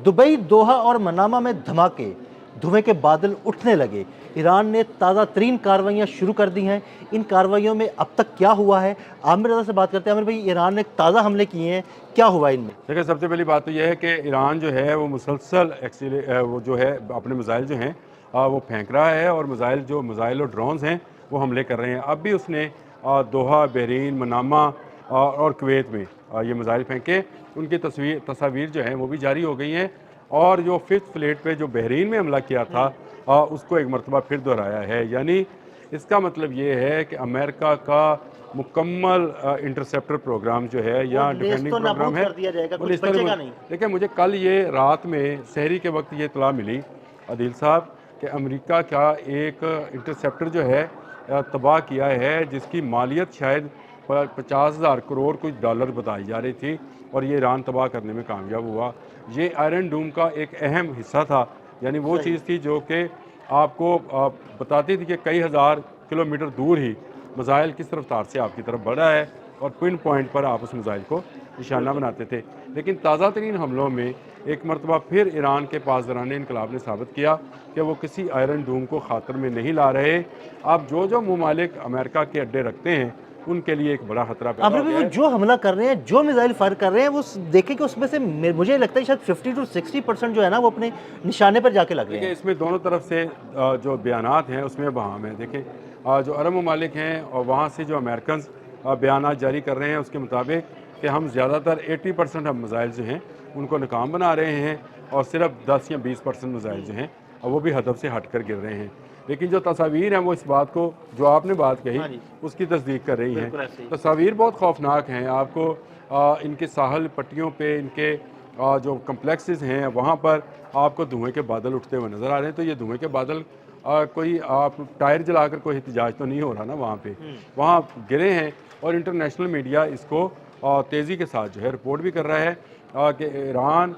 Dubai, दोहा और Manama में धमाके, धुएं के बादल उठने लगे। ईरान ने ताज़ा तरीन कार्रवाइयाँ शुरू कर दी हैं। इन कार्रवाइयों में अब तक क्या हुआ है, आमिर रज़ा से बात करते हैं। आमिर भाई, ईरान ने ताज़ा हमले किए हैं, क्या हुआ इनमें? देखिए, सबसे पहली बात तो यह है कि ईरान जो है वो मुसलसल एक्चुअली वो जो है अपने मिसाइल जो हैं वो फेंक रहा है, और मिसाइल और ड्रोन्स हैं वो हमले कर रहे हैं। अब भी उसने दोहा, बहरीन, मनामा और कुवैत में ये मिसाइल फेंके। उनकी तस्वीर जो है वो भी जारी हो गई हैं, और जो फिफ्थ फ्लीट पे जो बहरीन में हमला किया था उसको एक मरतबा फिर दोहराया है। यानी इसका मतलब ये है कि अमेरिका का मुकम्मल इंटरसेप्टर प्रोग्राम जो है या डिफेंडिंग प्रोग्राम है कर दिया जाएगा, वो कुछ इस तरह बचेगा नहीं। देखिए, मुझे कल ये रात में सहरी के वक्त ये इतला मिली अदील साहब कि अमेरिका का एक इंटरसेप्टर जो है तबाह किया है, जिसकी मालियत शायद 50,000 करोड़ कुछ डॉलर बताई जा रही थी, और ये ईरान तबाह करने में कामयाब हुआ। ये आयरन डूम का एक अहम हिस्सा था। यानी वो चीज़ थी जो कि आपको बताती थी कि कई हज़ार किलोमीटर दूर ही मिसाइल किस रफ्तार से आपकी तरफ बढ़ा है, और पिन पॉइंट पर आप उस मिसाइल को निशाना बनाते थे। लेकिन ताज़ा तरीन हमलों में एक मरतबा फिर ईरान के पासदारान इनकलाब ने साबित किया कि वो किसी आयरन डूम को खातर में नहीं ला रहे। अब जो ममालिक अमेरिका के अड्डे रखते हैं उनके लिए एक बड़ा खतरा पैदा आमिर हो भाई, गया वो है। जो हमला कर रहे हैं, जो मिसाइल फायर कर रहे हैं, वो देखें कि उसमें से मुझे लगता है शायद 50 to 60% जो है ना, वो अपने निशाने पर जाके लग रहे देखिए, हैं। इसमें दोनों तरफ से जो बयानात हैं उसमें बहाम है। देखिए, जो अरब ममालिक हैं और वहाँ से जो अमेरिकन बयानात जारी कर रहे हैं उसके मुताबिक कि हम ज़्यादातर 80% हम मिसाइल जो हैं उनको नाकाम बना रहे हैं, और सिर्फ 10 या 20% मिसाइल जो हैं वो भी हदफ से हट कर गिर रहे हैं। लेकिन जो तस्वीर हैं वो इस बात को, जो आपने बात कही, हाँ जी, उसकी तस्दीक कर रही हैं। बिल्कुल ऐसे ही। तस्वीर बहुत खौफनाक हैं। आपको इनके साहल पट्टियों पे, इनके जो कम्प्लेक्सेस हैं वहाँ पर आपको धुएं के बादल उठते हुए नज़र आ रहे हैं। तो ये धुएं के बादल कोई आप टायर जलाकर कोई एहतजाज तो नहीं हो रहा ना वहाँ पे, वहाँ गिरे हैं। और इंटरनेशनल मीडिया इसको तेज़ी के साथ जो है रिपोर्ट भी कर रहा है कि ईरान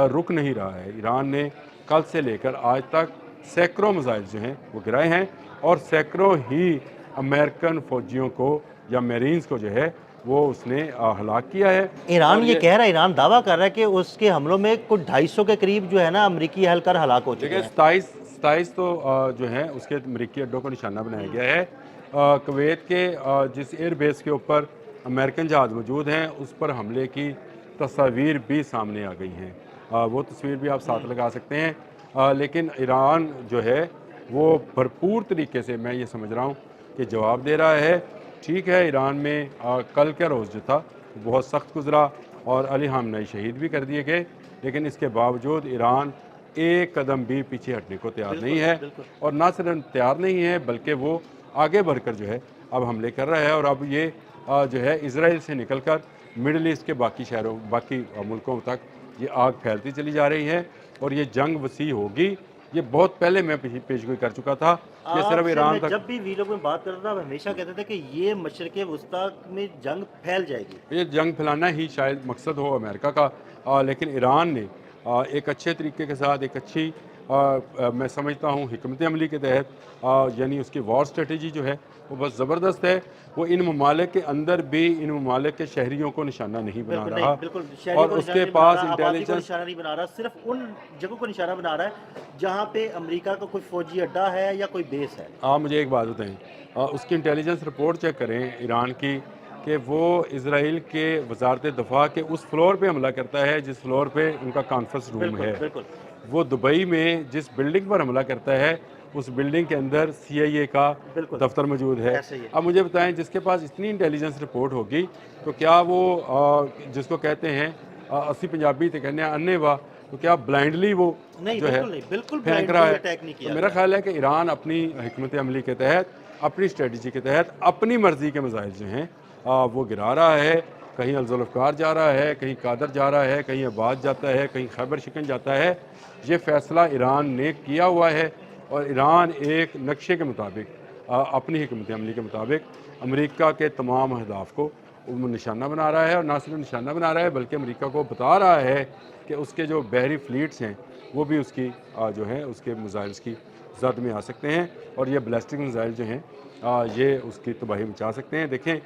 रुक नहीं रहा है। ईरान ने कल से लेकर आज तक सैकड़ों मिसाइल जो हैं वो गिराए हैं, और सैकड़ों ही अमेरिकन फ़ौजियों को या मेरीन्स को जो है वो उसने हलाक किया है। ईरान और ये कह रहा है, ईरान दावा कर रहा है कि उसके हमलों में कुछ 250 के करीब जो है ना अमरीकी एहलकार हलाक हो चुके देखिए, हैं। 27 तो जो है उसके अमरीकी अड्डों को निशाना बनाया गया है। कुवैत के जिस एयर बेस के ऊपर अमेरिकन जहाज़ मौजूद हैं उस पर हमले की तस्वीर भी सामने आ गई हैं। वो तस्वीर भी आप साथ लगा सकते हैं। लेकिन ईरान जो है वो भरपूर तरीके से, मैं ये समझ रहा हूँ कि जवाब दे रहा है। ठीक है, ईरान में कल का रोज़ जो था वो बहुत सख्त गुजरा, और अली ख़ामनेई शहीद भी कर दिए गए, लेकिन इसके बावजूद ईरान एक कदम भी पीछे हटने को तैयार नहीं है। और ना सिर्फ तैयार नहीं है बल्कि वो आगे बढ़कर जो है अब हमले कर रहा है। और अब ये जो है इजराइल से निकलकर मिडल ईस्ट के बाकी शहरों, बाकी मुल्कों तक ये आग फैलती चली जा रही है, और ये जंग वसी होगी। ये बहुत पहले मैं पेशगोई कर चुका था, ये सिर्फ ईरान तक। जब भी वीडियो में बात करता था, मैं हमेशा कहते थे कि ये मशरिक़ वस्ता में जंग फैल जाएगी। ये जंग फैलाना ही शायद मकसद हो अमेरिका का, लेकिन ईरान ने एक अच्छे तरीके के साथ, एक अच्छी मैं समझता हूँ हिकमत अमली के तहत, यानी उसकी वॉर स्ट्रेटजी जो है वो बहुत ज़बरदस्त है। वो इन ममालिक के अंदर भी इन ममालिक के शहरियों को निशाना नहीं बना रहा, और उसके पास इंटेलिजेंस निशाना नहीं बना रहा, सिर्फ उन जगहों को निशाना बना रहा है जहाँ पे अमेरिका का कोई फौजी अड्डा है या कोई बेस है। आप मुझे एक बात बताएं, उसकी इंटेलिजेंस रिपोर्ट चेक करें ईरान की, कि वो इसराइल के वजारत दफा के उस फ्लोर पे हमला करता है जिस फ्लोर पे उनका कॉन्फ्रेंस रूम है। बिल्कुल। वो दुबई में जिस बिल्डिंग पर हमला करता है उस बिल्डिंग के अंदर CIA का दफ्तर मौजूद है। ऐसे ही है। अब मुझे बताएं, जिसके पास इतनी इंटेलिजेंस रिपोर्ट होगी तो क्या वो जिसको कहते हैं अस्सी पंजाबी तो कहने अन्ने वाह, तो क्या ब्लाइंडली वो नहीं, जो है बिल्कुल फेंक रहा है? अटैक नहीं किया तो मेरा ख्याल है कि ईरान अपनी हिकमत अमली के तहत, अपनी स्ट्रेटजी के तहत, अपनी मर्ज़ी के मिसाइल जो हैं वो गिरा रहा है। कहीं अल-जुल्फ़िकार जा रहा है, कहीं कादर जा रहा है, कहीं अब्बास जाता है, कहीं खैबर शिकन जाता है। ये फ़ैसला ईरान ने किया हुआ है, और ईरान एक नक्शे के मुताबिक, अपनी हिकमत अमली के मुताबिक अमेरिका के तमाम अहदाफ़ को वो निशाना बना रहा है। और ना सिर्फ निशाना बना रहा है बल्कि अमेरिका को बता रहा है कि उसके जो बहरी फ्लीट्स हैं वो भी उसकी जो है उसके मिसाइल्स की जद में आ सकते हैं, और ये बैलिस्टिक मिसाइल जो हैं ये उसकी तबाही मचा सकते हैं। देखें,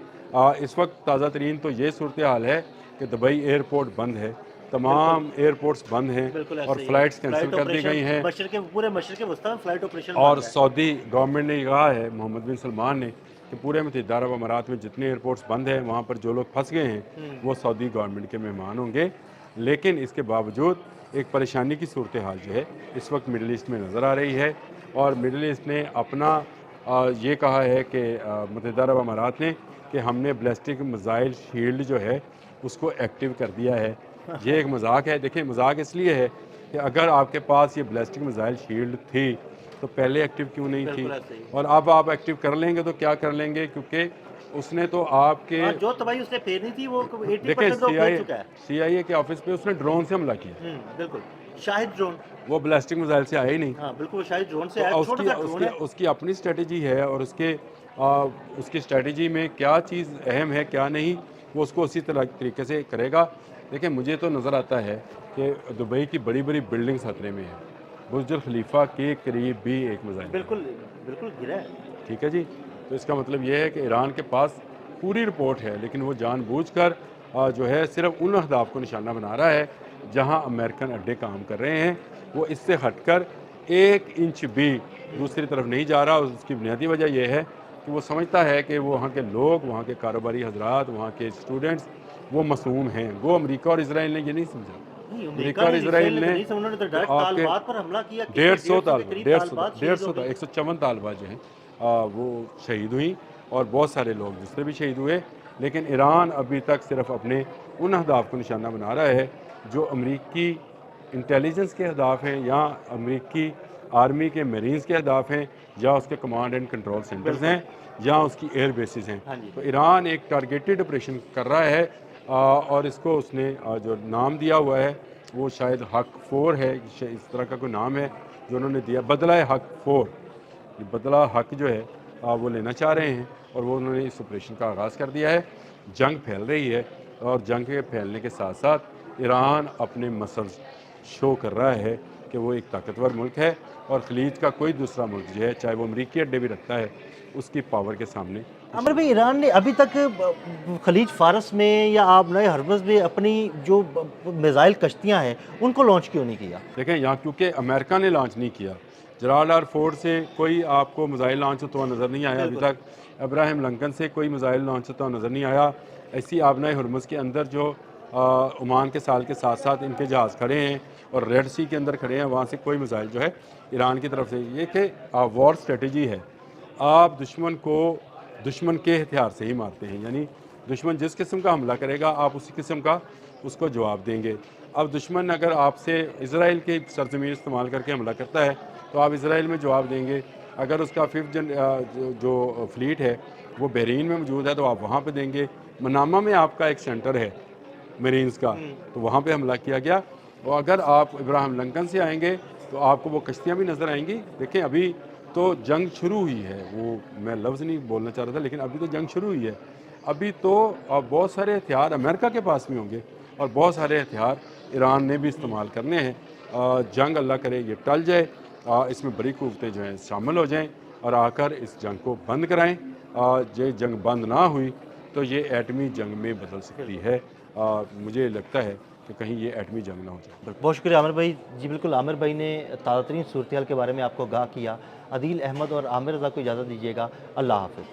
इस वक्त ताज़ा तरीन तो ये सूरत हाल है कि दुबई एयरपोर्ट बंद है, तमाम एयरपोर्ट्स बंद हैं बिल्कुल ऐसे और ही है। फ्लाइट्स कैंसिल फ्लाइट कर दी ऑपरेशन गई हैं। पूरे मशरक़ वस्ती में फ्लाइट ऑपरेशन और बंद है। सऊदी गवर्नमेंट ने कहा है, मोहम्मद बिन सलमान ने, कि पूरे मुत्तहिदा अरब अमारात में जितने एयरपोर्ट्स बंद हैं वहाँ पर जो लोग फंस गए हैं वो सऊदी गवर्नमेंट के मेहमान होंगे। लेकिन इसके बावजूद एक परेशानी की सूरत हाल जो है इस वक्त मिडल ईस्ट में नज़र आ रही है और मिडल ईस्ट ने अपना ये कहा है कि मुत्तहिदा अरब अमारात ने कि हमने बैलिस्टिक मिसाइल शील्ड जो है उसको एक्टिव कर दिया है। ये एक मजाक है। देखिए, मजाक इसलिए है कि अगर आपके पास ये बैलिस्टिक मिसाइल शील्ड थी तो पहले एक्टिव क्यों नहीं थी, बिल्कुल ऐसे ही। और अब आप एक्टिव कर लेंगे तो क्या कर लेंगे, क्योंकि उसने तो आपके हाँ, जो तबाही उसने फेरनी थी वो 80% देखिए तो फेर चुका है। CIA के ऑफिस पे उसने ड्रोन से हमला किया। बिल्कुल। शाहिद ड्रोन। वो बैलिस्टिक मिसाइल से आया ही नहीं। हाँ, बिल्कुल शाहिद ड्रोन से तो आया, उसकी छोटा-सा ड्रोन उसकी है। उसकी अपनी स्ट्रेटजी है और उसकी स्ट्रेटजी में क्या चीज़ अहम है क्या नहीं, वो उसको उसी तरीके से करेगा। देखिए, मुझे तो नज़र आता है कि दुबई की बड़ी बड़ी बिल्डिंग्स खतरे में हैं। बुर्ज खलीफा के करीब भी एक मिसाइल है। बिल्कुल, बिल्कुल गिरा है। ठीक है जी। तो इसका मतलब ये है कि ईरान के पास पूरी रिपोर्ट है, लेकिन वो जानबूझकर जो है सिर्फ उन अहदाफ को निशाना बना रहा है जहां अमेरिकन अड्डे काम कर रहे हैं। वो इससे हटकर 1 इंच भी दूसरी तरफ नहीं जा रहा। उसकी बुनियादी वजह यह है कि वो समझता है कि वो वहाँ के लोग, वहाँ के कारोबारी हजरात, वहाँ के स्टूडेंट्स वो मासूम हैं। वो अमेरिका और इसराइल ने ये नहीं समझा। नहीं, अमेरिका और इसराइल ने नहीं, उन्होंने तो डायरेक्ट आपके तालिबात पर हमला किया। 150 के करीब तालिबात शहीद हो 150 गई। 154 तालिबात जो हैं वो शहीद हुई और बहुत सारे लोग दूसरे भी शहीद हुए। लेकिन ईरान अभी तक सिर्फ अपने उन अहदाफ को निशाना बना रहा है जो अमरीकी इंटेलिजेंस के अहदाफ हैं या अमरीकी आर्मी के मरीन्स के अहदाफ हैं या उसके कमांड एंड कंट्रोल सेंटर्स हैं या उसकी एयर बेसिस हैं। हाँ जी। तो ईरान एक टारगेटेड ऑपरेशन कर रहा है और इसको उसने जो नाम दिया हुआ है वो शायद हक 4 है, इस तरह का कोई नाम है जो उन्होंने दिया, बदला हक 4। ये बदला हक जो है वो लेना चाह रहे हैं और वो उन्होंने इस ऑपरेशन का आगाज़ कर दिया है। जंग फैल रही है और जंग के फैलने के साथ साथ ईरान अपने मसल्स शो कर रहा है कि वो एक ताकतवर मुल्क है और खलीज का कोई दूसरा मुल्क जो है, चाहे वो अमरीकी अड्डे भी रखता है, उसकी पावर के सामने। आमिर भाई, ईरान ने अभी तक खलीज फारस में या आबनाए हरमुज़ में अपनी जो मिसाइल कश्तियाँ हैं उनको लॉन्च क्यों नहीं किया? देखें, यहाँ क्योंकि अमेरिका ने लॉन्च नहीं किया। जलाल फोर्ड से कोई आपको मिसाइल लॉन्च होता हुआ नज़र नहीं आया अभी तक। अब्राहम लिंकन से कोई मिसाइल लॉन्च होता हुआ नज़र नहीं आया। ऐसी आबनाए हरमुज़ के अंदर जो ओमान के साल के साथ साथ इनके जहाज़ खड़े हैं और रेड सी के अंदर खड़े हैं, वहाँ से कोई मिसाइल जो है ईरान की तरफ से, ये कि वॉर स्ट्रेटजी है। आप दुश्मन के हथियार से ही मारते हैं, यानी दुश्मन जिस किस्म का हमला करेगा आप उसी किस्म का उसको जवाब देंगे। अब दुश्मन अगर आपसे इजराइल की सरजमीन इस्तेमाल करके हमला करता है तो आप इजराइल में जवाब देंगे। अगर उसका 5th जो फ्लीट है वो बहरीन में मौजूद है तो आप वहाँ पे देंगे। मनामा में आपका एक सेंटर है मरीन्स का, तो वहाँ पे हमला किया गया। और अगर आप इब्राहिम लिंकन से आएंगे तो आपको वो कश्तियाँ भी नज़र आएंगी। देखें, अभी तो जंग शुरू हुई है, वो मैं लफ्ज़ नहीं बोलना चाह रहा था, लेकिन अभी तो जंग शुरू हुई है। अभी तो बहुत सारे हथियार अमेरिका के पास भी होंगे और बहुत सारे हथियार ईरान ने भी इस्तेमाल करने हैं। जंग अल्लाह करे ये टल जाए, इसमें बड़ी क़ुव्वतें जो हैं शामिल हो जाएं और आकर इस जंग को बंद कराएं। ये जंग बंद ना हुई तो ये एटमी जंग में बदल सकती है। मुझे लगता है कि कहीं ये एटमी जंग ना हो जाए। बहुत शुक्रिया आमिर भाई जी। बिल्कुल, आमिर भाई ने ताज़ा तरीन सूरत हाल के बारे में आपको आगाह किया। अदील अहमद और आमिर रज़ा को इजाज़त दीजिएगा। अल्लाह हाफ़िज़।